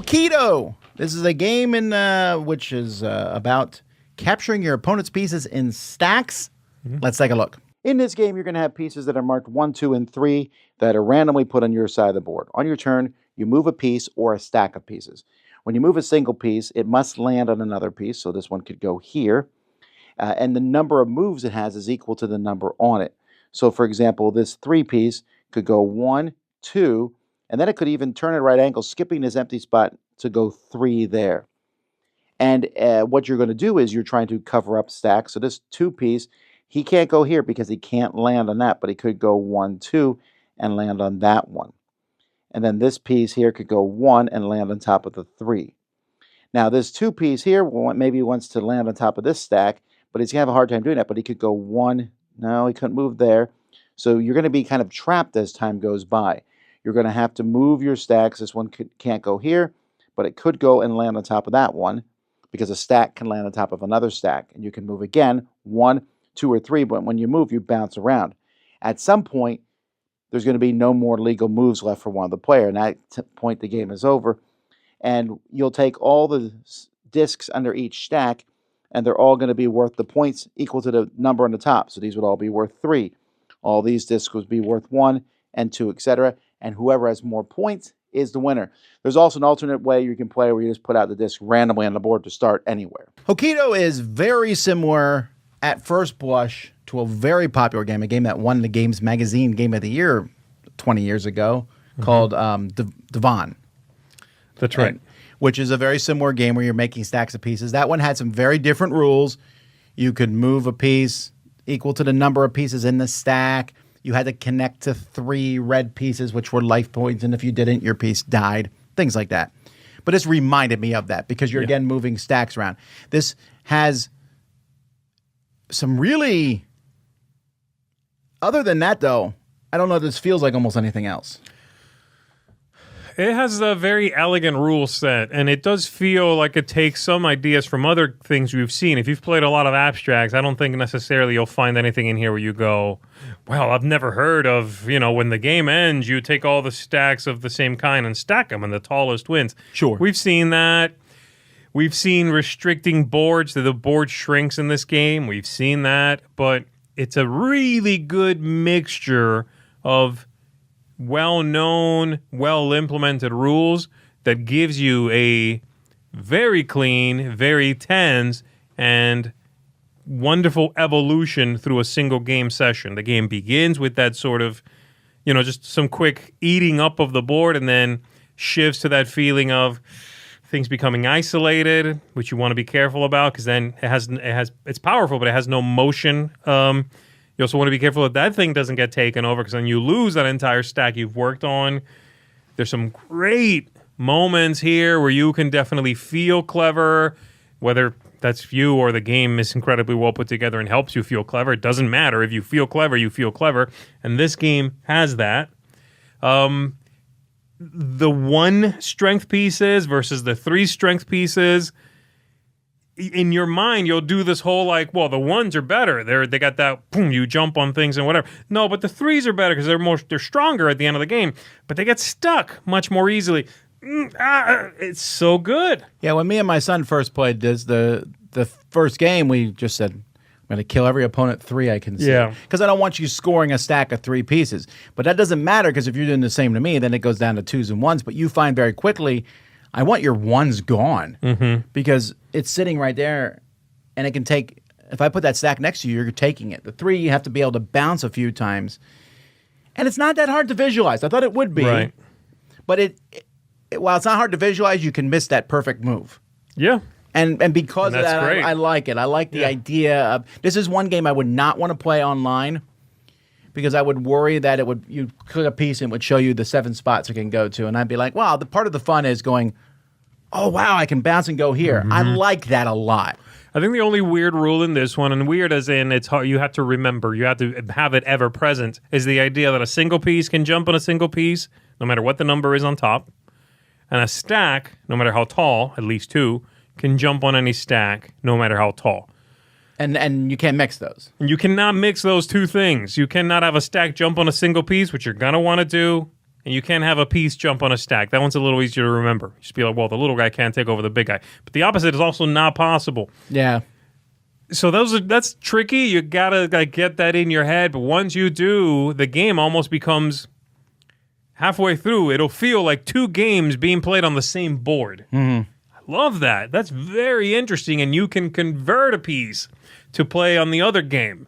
Hokito. This is a game in which is about capturing your opponent's pieces in stacks. Let's take a look. In this game, you're going to have pieces that are marked 1, 2, and 3 that are randomly put on your side of the board. On your turn, you move a piece or a stack of pieces. When you move a single piece, it must land on another piece, so this one could go here. And the number of moves it has is equal to the number on it. So, for example, this 3 piece could go 1, 2, and then it could even turn at right angle, skipping this empty spot to go 3 there. And what you're going to do is you're trying to cover up stacks. So this 2 piece, he can't go here because he can't land on that, but he could go 1, 2 and land on that one. And then this piece here could go 1 and land on top of the 3. Now this 2 piece here maybe wants to land on top of this stack, but he's going to have a hard time doing that. But he could go 1. No, he couldn't move there. So you're going to be kind of trapped as time goes by. You're going to have to move your stacks. This one can't go here, but it could go and land on top of that one because a stack can land on top of another stack. And you can move again, 1, 2, or 3, but when you move, you bounce around. At some point, there's going to be no more legal moves left for one of the player, and at that point, the game is over. And you'll take all the discs under each stack, and they're all going to be worth the points equal to the number on the top. So these would all be worth 3. All these discs would be worth 1 and 2, etc. And whoever has more points is the winner. There's also an alternate way you can play where you just put out the disc randomly on the board to start anywhere. Hokito is very similar at first blush to a very popular game, a game that won the Games Magazine Game of the Year 20 years ago, called Devon. That's right. Which is a very similar game where you're making stacks of pieces. That one had some very different rules. You could move a piece equal to the number of pieces in the stack. You had to connect to 3 red pieces, which were life points, and if you didn't, your piece died. Things like that. But this reminded me of that because you're, again, moving stacks around. This has some really... Other than that, though, I don't know if this feels like almost anything else. It has a very elegant rule set, and it does feel like it takes some ideas from other things we've seen. If you've played a lot of abstracts, I don't think necessarily you'll find anything in here where you go, well, I've never heard of, when the game ends, you take all the stacks of the same kind and stack them, and the tallest wins. Sure. We've seen that. We've seen restricting boards, that the board shrinks in this game. We've seen that, but it's a really good mixture of well-known, well-implemented rules that gives you a very clean, very tense, and wonderful evolution through a single game session. The game begins with that sort of, just some quick eating up of the board, and then shifts to that feeling of things becoming isolated, which you want to be careful about because then it's powerful, but it has no motion. You also want to be careful that thing doesn't get taken over because then you lose that entire stack you've worked on. There's some great moments here where you can definitely feel clever, whether that's you or the game is incredibly well put together and helps you feel clever. It doesn't matter. If you feel clever, you feel clever. And this game has that. The 1 strength pieces versus the 3 strength pieces, in your mind, you'll do this whole the 1s are better. They got that boom, you jump on things and whatever. No, but the 3s are better because they're stronger at the end of the game, but they get stuck much more easily. It's so good. Yeah, when me and my son first played this, the first game, we just said, I'm going to kill every opponent 3 I can see. Yeah. Because I don't want you scoring a stack of 3 pieces. But that doesn't matter because if you're doing the same to me, then it goes down to 2s and 1s. But you find very quickly, I want your 1s gone because it's sitting right there and it can take, if I put that stack next to you, you're taking it. The 3, you have to be able to bounce a few times. And it's not that hard to visualize. I thought it would be. Right. But while it's not hard to visualize, you can miss that perfect move. Yeah. And because of that, great. I like it. I like the idea of, this is one game I would not want to play online because I would worry that you click a piece and it would show you the 7 spots it can go to. And I'd be like, wow, the part of the fun is going, oh, wow, I can bounce and go here. I like that a lot. I think the only weird rule in this one, and weird as in it's hard, you have to remember, you have to have it ever present, is the idea that a single piece can jump on a single piece, no matter what the number is on top. And a stack, no matter how tall, at least 2, can jump on any stack, no matter how tall. And you can't mix those. You cannot mix those 2 things. You cannot have a stack jump on a single piece, which you're going to want to do. and you can't have a piece jump on a stack. That one's a little easier to remember. Just be like, well, the little guy can't take over the big guy. But the opposite is also not possible. Yeah. So that's tricky. You gotta get that in your head. But once you do, the game almost becomes halfway through. It'll feel like two games being played on the same board. I love that. That's very interesting. And you can convert a piece to play on the other game.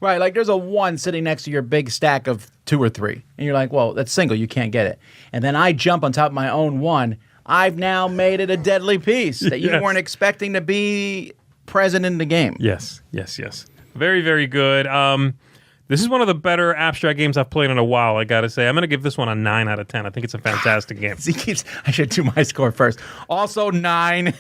Right, like there's a 1 sitting next to your big stack of 2 or 3. And you're like, well, that's single, you can't get it. And then I jump on top of my own 1. I've now made it a deadly piece that you weren't expecting to be present in the game. Yes. Very, very good. This is one of the better abstract games I've played in a while, I gotta say. I'm gonna give this one a 9 out of 10. I think it's a fantastic game. I should do my score first. Also 9.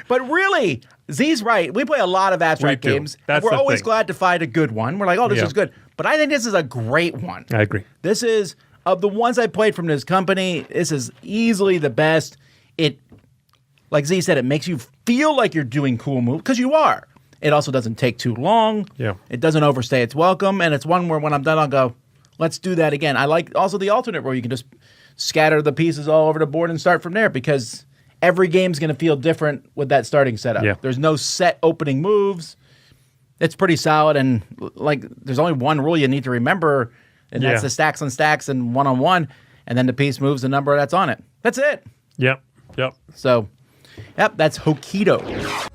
But really, Z's right. We play a lot of abstract games. We're always glad to find a good one. We're like, oh, this is good. But I think this is a great one. I agree. This is, of the ones I played from this company, this is easily the best. It, like Z said, it makes you feel like you're doing cool moves, because you are. It also doesn't take too long. Yeah. It doesn't overstay its welcome. And it's one where when I'm done, I'll go, let's do that again. I like also the alternate where you can just scatter the pieces all over the board and start from there, because every game's going to feel different with that starting setup. Yeah. There's no set opening moves. It's pretty solid. And like, there's only one rule you need to remember, and that's the stacks on stacks and one-on-one. And then the piece moves the number that's on it. That's it. Yep. So, that's Hokito.